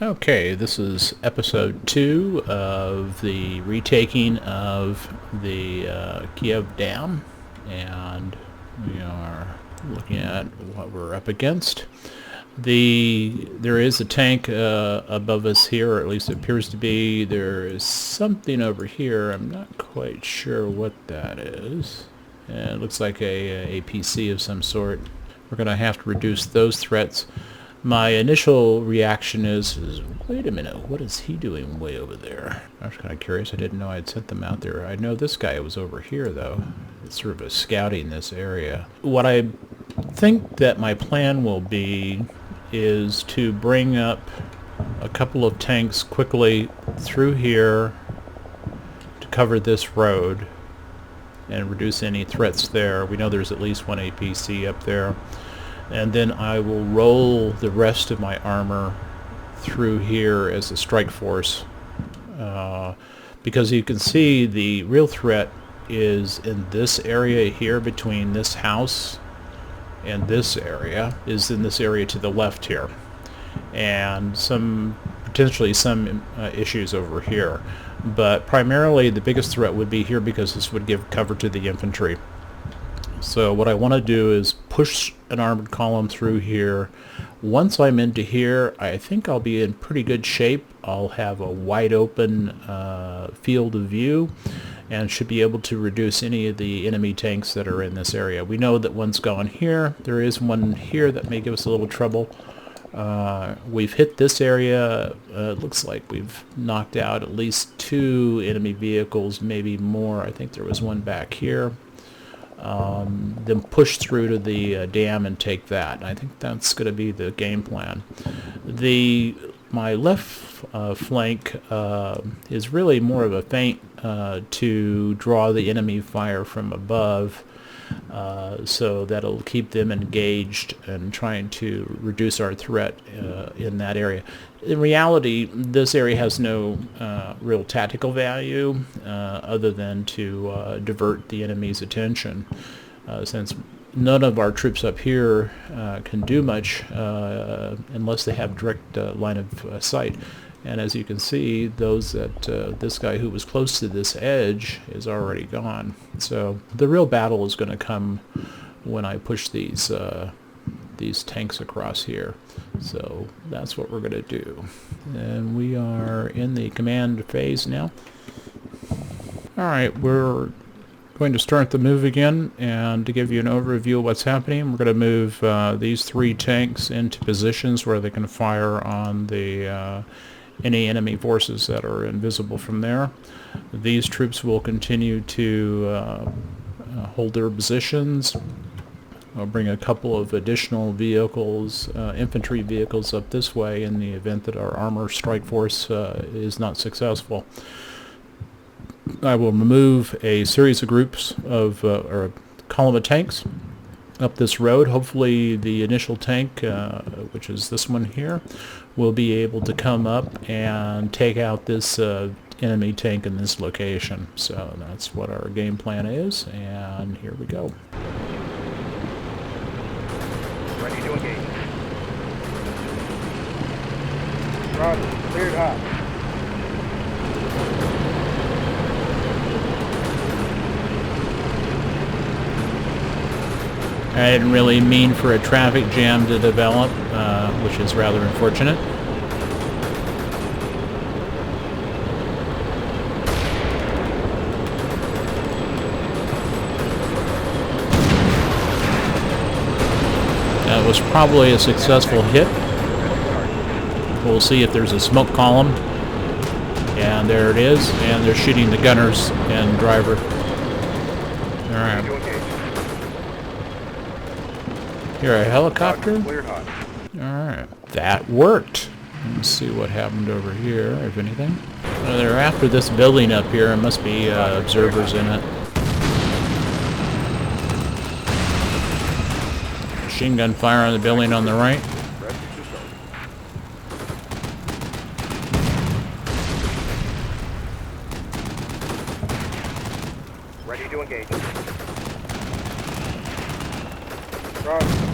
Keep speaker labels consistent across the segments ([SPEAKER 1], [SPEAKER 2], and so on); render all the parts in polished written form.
[SPEAKER 1] Okay, this is episode 2 of the retaking of the Kiev Dam, and we are looking at what we're up against. There is a tank above us here, or at least it appears to be. There is something over here. I'm not quite sure what that is. It looks like a PC of some sort. We're going to have to reduce those threats. My initial reaction is, wait a minute, what is he doing way over there? I was kind of curious. I didn't know I'd sent them out there. I know this guy was over here, though. It's sort of a scouting this area. What I think that my plan will be is to bring up a couple of tanks quickly through here to cover this road and reduce any threats there. We know there's at least one APC up there. And then I will roll the rest of my armor through here as a strike force, because you can see the real threat is in this area here between this house and this area, is in this area to the left here, and potentially some issues over here. But primarily the biggest threat would be here, because this would give cover to the infantry. So what I want to do is push an armored column through here. Once I'm into here, I think I'll be in pretty good shape. I'll have a wide open field of view and should be able to reduce any of the enemy tanks that are in this area. We know that one's gone here. There is one here that may give us a little trouble. We've hit this area. It looks like we've knocked out at least 2 enemy vehicles, maybe more. I think there was one back here. Then push through to the dam and take that. I think that's going to be the game plan. My left flank is really more of a feint to draw the enemy fire from above, so that'll keep them engaged and trying to reduce our threat in that area. In reality, this area has no real tactical value other than to divert the enemy's attention, since none of our troops up here can do much unless they have direct line of sight. And as you can see, this guy who was close to this edge is already gone. So the real battle is going to come when I push these tanks across here. So that's what we're going to do. And we are in the command phase now. Alright, we're going to start the move again, and to give you an overview of what's happening, we're going to move these 3 tanks into positions where they can fire on any enemy forces that are invisible from there. These troops will continue to hold their positions. I'll bring a couple of additional vehicles, infantry vehicles, up this way in the event that our armor strike force is not successful. I will move a series of groups of, or a column of tanks up this road. Hopefully the initial tank, which is this one here, will be able to come up and take out this enemy tank in this location. So that's what our game plan is, and here we go.
[SPEAKER 2] Ready to engage. Roger. Cleared hot.
[SPEAKER 1] I didn't really mean for a traffic jam to develop, which is rather unfortunate. That was probably a successful hit. We'll see if there's a smoke column. And there it is. And they're shooting the gunners and driver. Alright. Here, a helicopter? Alright. That worked. Let's see what happened over here, if anything. They're after this building up here. There must be observers in it. Machine gun fire on the building on the right.
[SPEAKER 2] Ready to engage.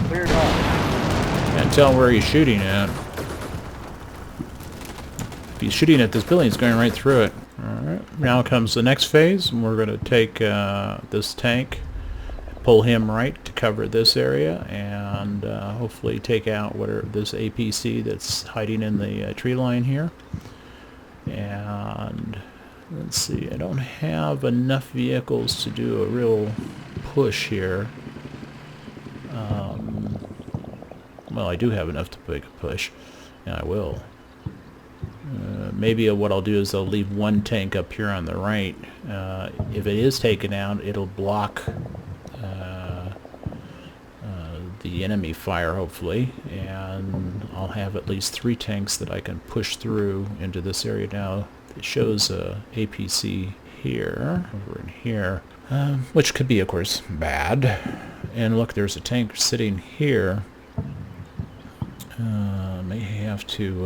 [SPEAKER 2] Cleared hot.
[SPEAKER 1] Can't tell where he's shooting at. He's shooting at this building. He's going right through it. Alright, now comes the next phase, and we're going to take this tank, pull him right to cover this area, and hopefully take out this APC that's hiding in the tree line here. And let's see, I don't have enough vehicles to do a real push here. Well, I do have enough to make a push, and I will. Maybe what I'll do is I'll leave one tank up here on the right. If it is taken out, it'll block the enemy fire, hopefully, and I'll have at least 3 tanks that I can push through into this area. Now, it shows a APC here, over in here, which could be, of course, bad. And look, there's a tank sitting here. May have to,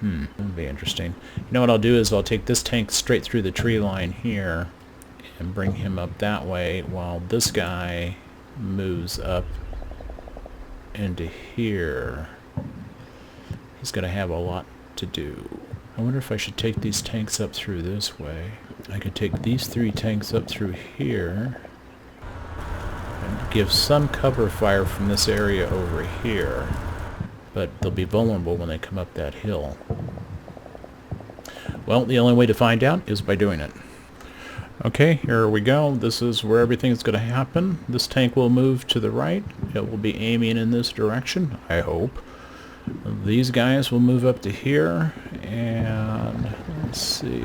[SPEAKER 1] that'll be interesting. You know what I'll do is I'll take this tank straight through the tree line here and bring him up that way while this guy moves up into here. He's going to have a lot to do. I wonder if I should take these tanks up through this way. I could take these 3 tanks up through here and give some cover fire from this area over here, but they'll be vulnerable when they come up that hill. Well, the only way to find out is by doing it. Okay, here we go. This is where everything's going to happen. This tank will move to the right. It will be aiming in this direction, I hope. These guys will move up to here, and let's see.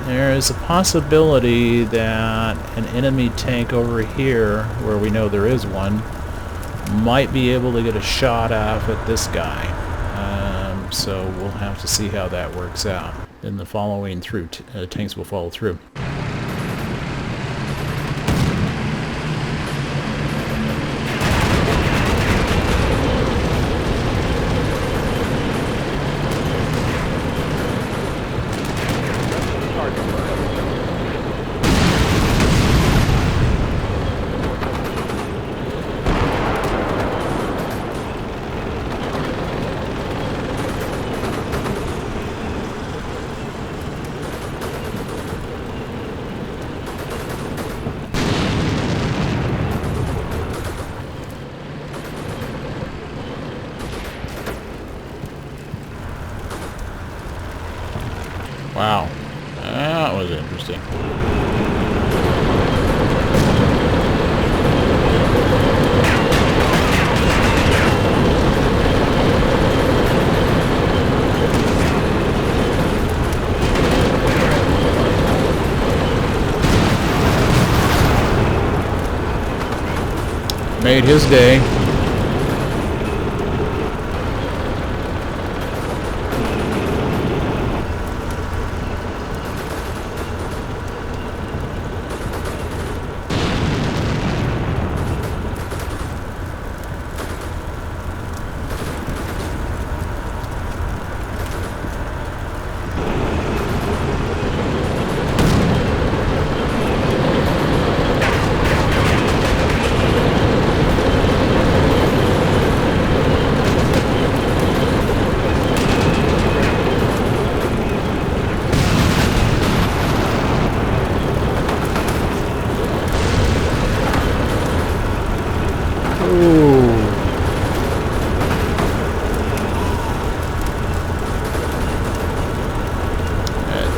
[SPEAKER 1] There is a possibility that an enemy tank over here, where we know there is one, might be able to get a shot off at this guy. So we'll have to see how that works out. Then the following through tanks will follow through. Wow, that was interesting. Made his day.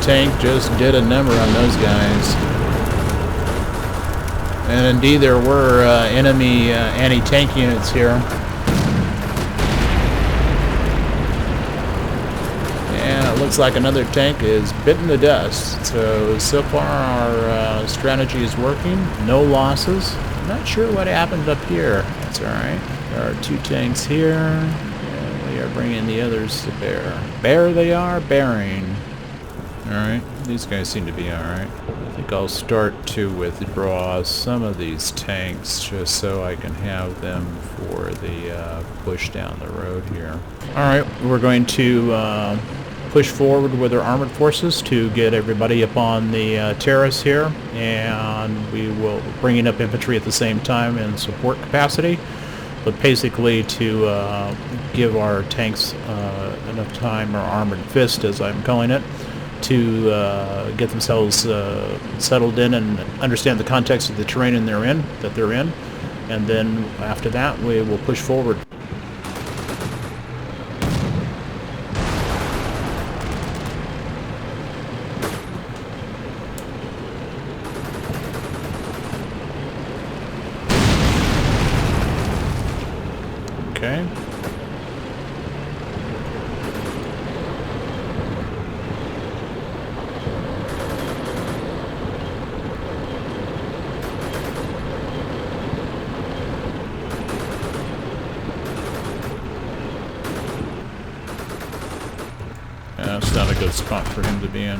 [SPEAKER 1] Tank just did a number on those guys. And indeed there were enemy anti-tank units here. And it looks like another tank is bitten to dust. So far our strategy is working. No losses. I'm not sure what happened up here. That's alright. There are 2 tanks here. And we are bringing the others to bear. Bear they are, bearing. Alright, these guys seem to be alright. I think I'll start to withdraw some of these tanks just so I can have them for the push down the road here. Alright, we're going to push forward with our armored forces to get everybody up on the terrace here, and we will bring in up infantry at the same time in support capacity. but basically to give our tanks enough time, or armored fist as I'm calling it, to get themselves settled in and understand the context of the terrain that they're in, and then after that we will push forward. Okay. It's not a good spot for him to be in.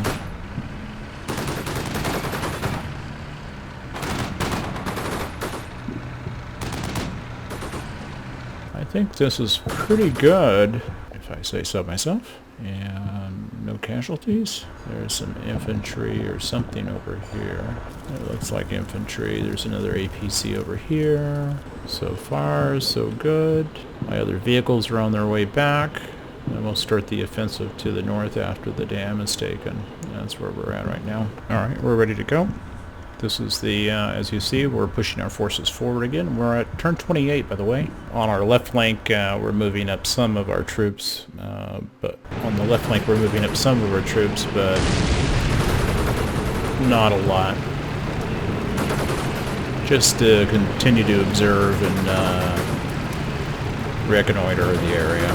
[SPEAKER 1] I think this is pretty good, if I say so myself. And no casualties. There's some infantry or something over here. It looks like infantry. There's another APC over here. So far, so good. My other vehicles are on their way back. And we'll start the offensive to the north after the dam is taken. That's where we're at right now. Alright, we're ready to go. This is the, as you see, we're pushing our forces forward again. We're at turn 28, by the way. On our left flank, we're moving up some of our troops, but not a lot. Just to continue to observe and reconnoiter the area.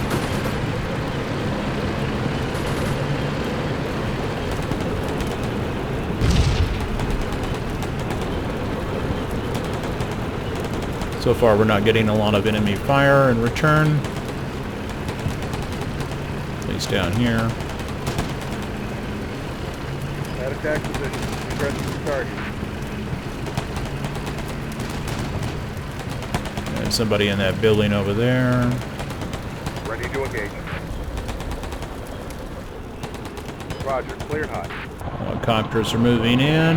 [SPEAKER 1] So far we're not getting a lot of enemy fire in return. At least down here.
[SPEAKER 2] At attack position. Aggressive target.
[SPEAKER 1] There's somebody in that building over there.
[SPEAKER 2] Ready to engage. Roger, cleared hot.
[SPEAKER 1] Helicopters are moving in.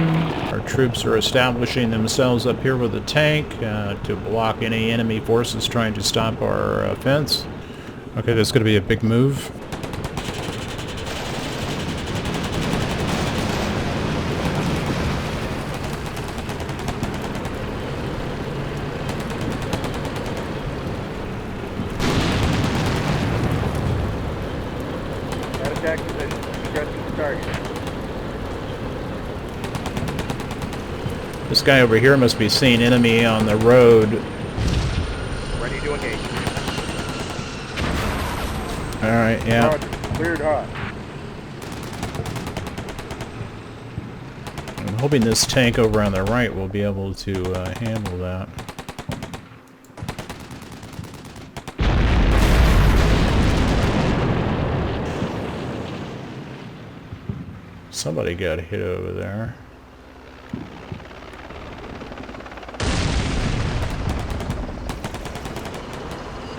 [SPEAKER 1] Our troops are establishing themselves up here with a tank to block any enemy forces trying to stop our offense. Okay, that's going to be a big move.
[SPEAKER 2] At attack position. Aggressive target.
[SPEAKER 1] This guy over here must be seeing enemy on the road.
[SPEAKER 2] Ready to engage.
[SPEAKER 1] Alright, yeah.
[SPEAKER 2] Roger, cleared hot.
[SPEAKER 1] I'm hoping this tank over on the right will be able to handle that. Somebody got hit over there.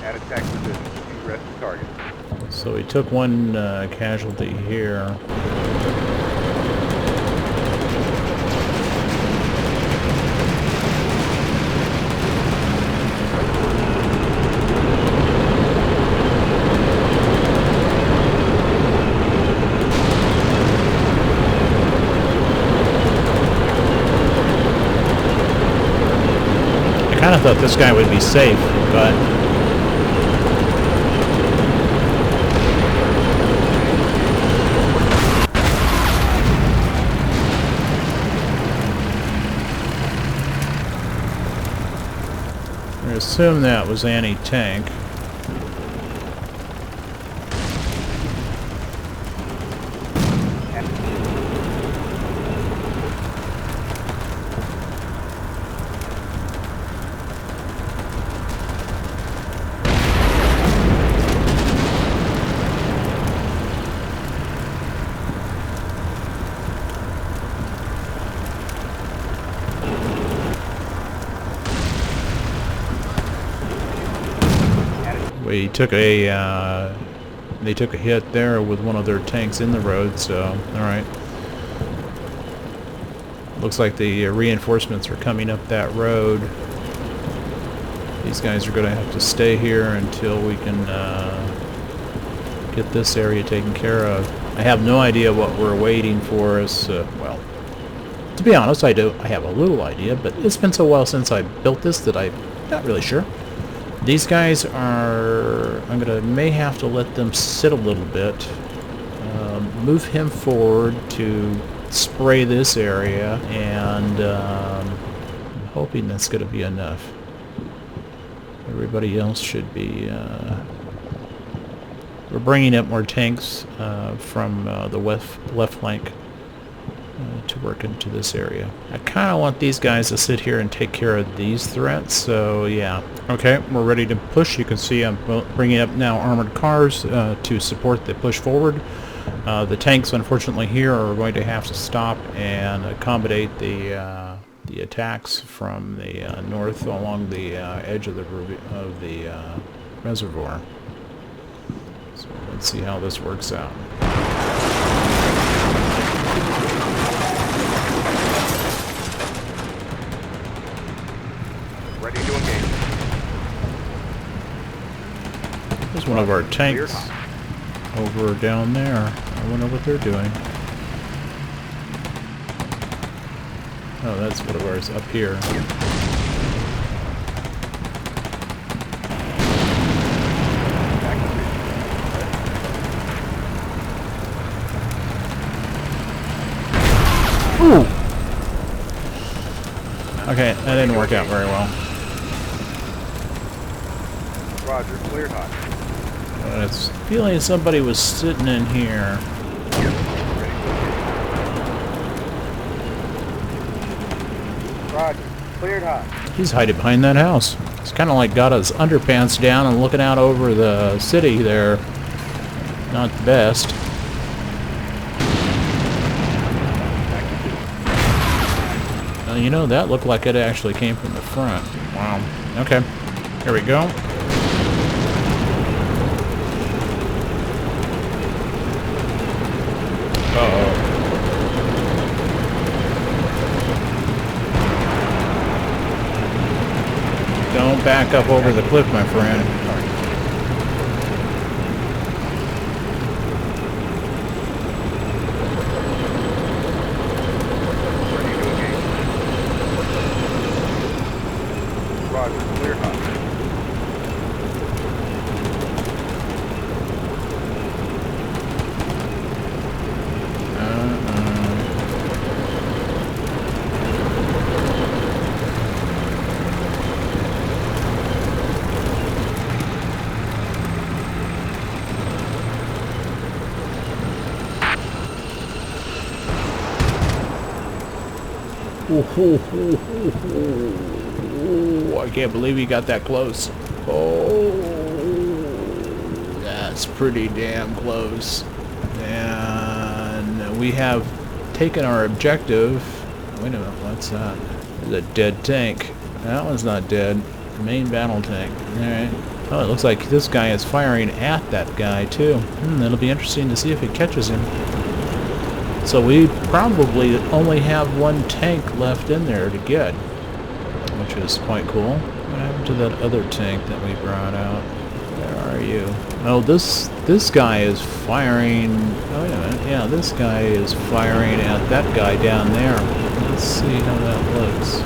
[SPEAKER 2] At attack position. Rest the target.
[SPEAKER 1] So we took one casualty here. I kind of thought this guy would be safe, but I assume that was anti-tank. We took a they took a hit there with one of their tanks in the road, so alright. Looks like the reinforcements are coming up that road. These guys are going to have to stay here until we can get this area taken care of. I have no idea what we're waiting for us. Well, to be honest, I have a little idea, but it's been so well since I built this that I'm not really sure. These guys are... may have to let them sit a little bit. Move him forward to spray this area, and I'm hoping that's going to be enough. Everybody else should be... we're bringing up more tanks from the left flank to work into this area. I kind of want these guys to sit here and take care of these threats, so yeah. Okay, we're ready to push. You can see I'm bringing up now armored cars to support the push forward. The tanks, unfortunately, here are going to have to stop and accommodate the attacks from the north along the edge of the reservoir. So let's see how this works out.
[SPEAKER 2] Ready to engage.
[SPEAKER 1] There's one of our tanks over down there. I wonder what they're doing. Oh, that's one of ours up here. Ooh! Okay, that didn't work out very well.
[SPEAKER 2] Roger, cleared hot.
[SPEAKER 1] It's feeling somebody was sitting in here.
[SPEAKER 2] Roger, cleared hot.
[SPEAKER 1] He's hiding behind that house. He's kind of like got his underpants down and looking out over the city there. Not the best. You know, that looked like it actually came from the front. Wow. Okay. Here we go. Uh-oh. Don't back up over the cliff, my friend.
[SPEAKER 2] Ready to engage. Roger, cleared hot.
[SPEAKER 1] Ooh, I can't believe he got that close. Oh, that's pretty damn close. And we have taken our objective. Wait a minute, what's that? There's a dead tank. That one's not dead. Main battle tank. Alright. Oh, it looks like this guy is firing at that guy too. It'll be interesting to see if it catches him. So we probably only have one tank left in there to get, which is quite cool. What happened to that other tank that we brought out? Where are you? Oh, this guy is firing... Oh, wait a minute. Yeah, this guy is firing at that guy down there. Let's see how that looks.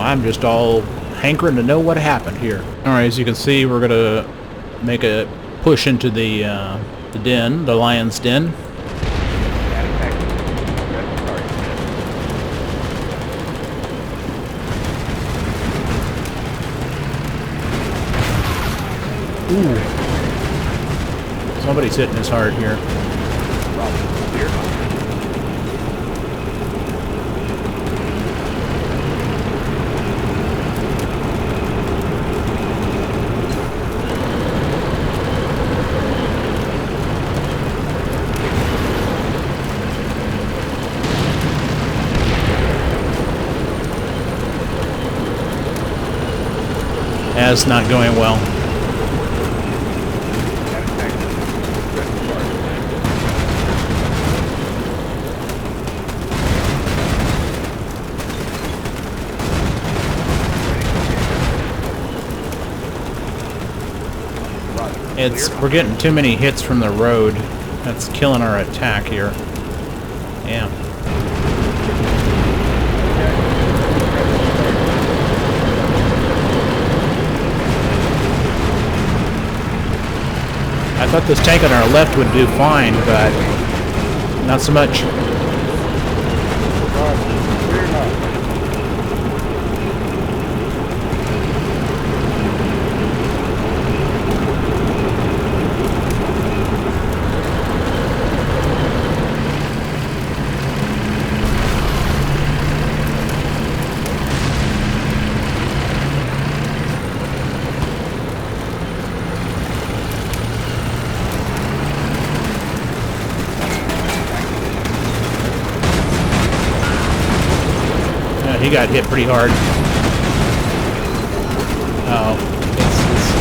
[SPEAKER 1] I'm just all hankering to know what happened here. Alright, as you can see, we're going to make a push into the den, the lion's den. Ooh. Somebody's hitting us hard here. That's not going well. We're getting too many hits from the road. That's killing our attack here. Yeah. I thought this tank on our left would do fine, but not so much. He got hit pretty hard. Oh, it's this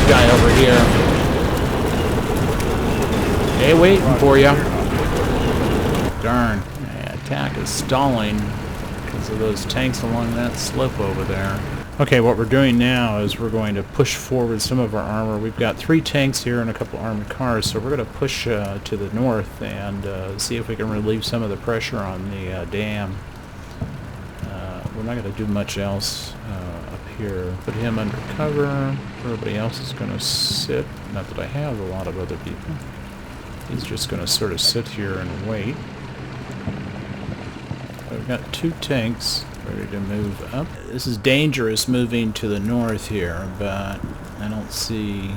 [SPEAKER 1] guy over here. Hey, waiting for you. Darn, my attack is stalling because of those tanks along that slope over there. Okay, what we're doing now is we're going to push forward some of our armor. We've got 3 tanks here and a couple armored cars, so we're going to push to the north and see if we can relieve some of the pressure on the dam. We're not going to do much else up here. Put him under cover. Everybody else is going to sit. Not that I have a lot of other people. He's just going to sort of sit here and wait. We've got 2 tanks ready to move up. This is dangerous moving to the north here, but I don't see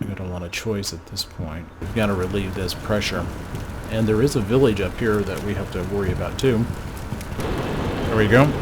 [SPEAKER 1] we've got a lot of choice at this point. We've got to relieve this pressure. And there is a village up here that we have to worry about too. There we go.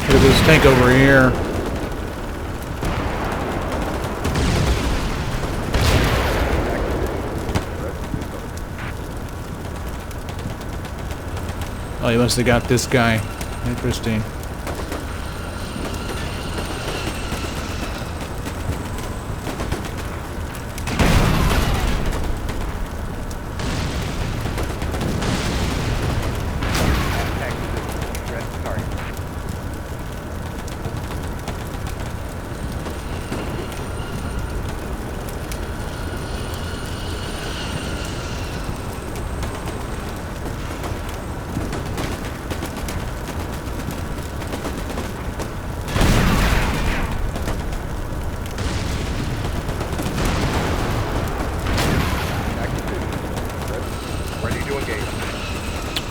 [SPEAKER 1] Look at this tank over here. Oh, he must have got this guy. Interesting.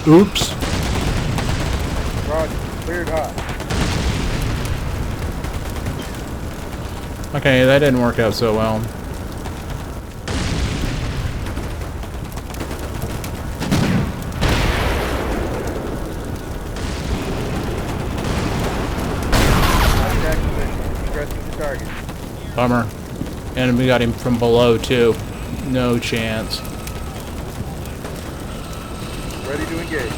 [SPEAKER 1] Oops.
[SPEAKER 2] Roger. Cleared hot.
[SPEAKER 1] Okay, that didn't work out so well.
[SPEAKER 2] Contact position. Stressing the target.
[SPEAKER 1] Bummer. And we got him from below too. No chance.
[SPEAKER 2] Ready to engage.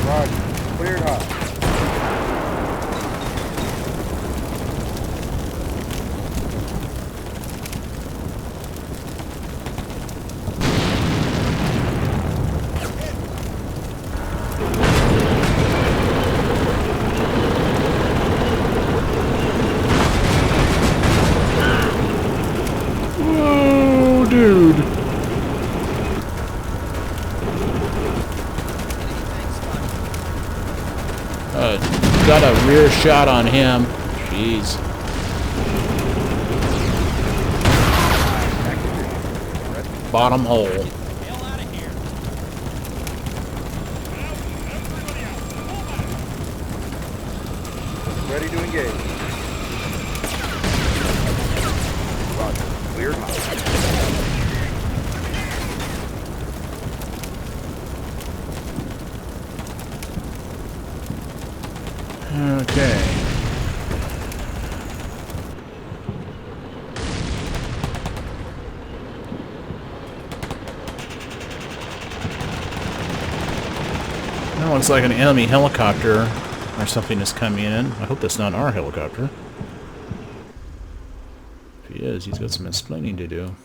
[SPEAKER 2] Roger. Cleared hot.
[SPEAKER 1] earshot on him. Jeez. Bottom hole.
[SPEAKER 2] Ready to engage. Roger. Cleared.
[SPEAKER 1] Okay. That looks like an enemy helicopter or something is coming in. I hope that's not our helicopter. If he is, he's got some explaining to do.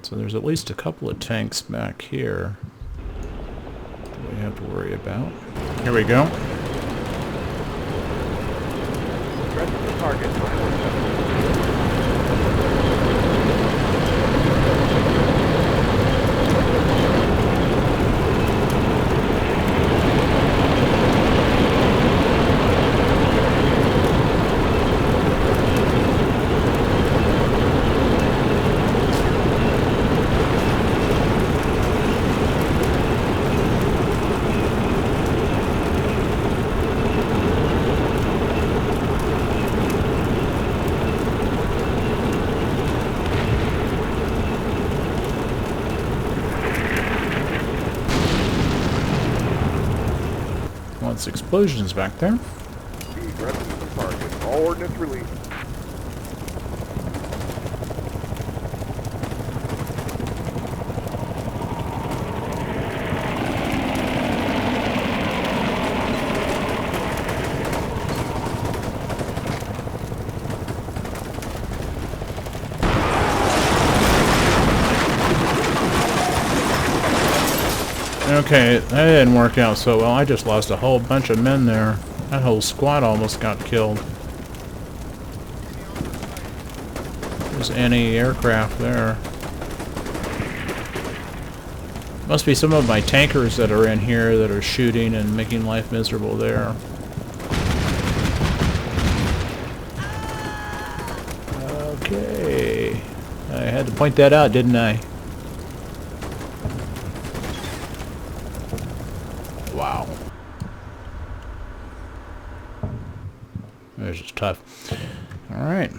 [SPEAKER 1] So there's at least a couple of tanks back here that we have to worry about. Here we go.
[SPEAKER 2] Addressing the target.
[SPEAKER 1] Lots of explosions back there.
[SPEAKER 2] Be aggressive to the target. All ordnance released.
[SPEAKER 1] Okay, that didn't work out so well. I just lost a whole bunch of men there. That whole squad almost got killed. There's anti-aircraft there. Must be some of my tankers that are in here that are shooting and making life miserable there. Okay. I had to point that out, didn't I? Wow. This is tough. All right.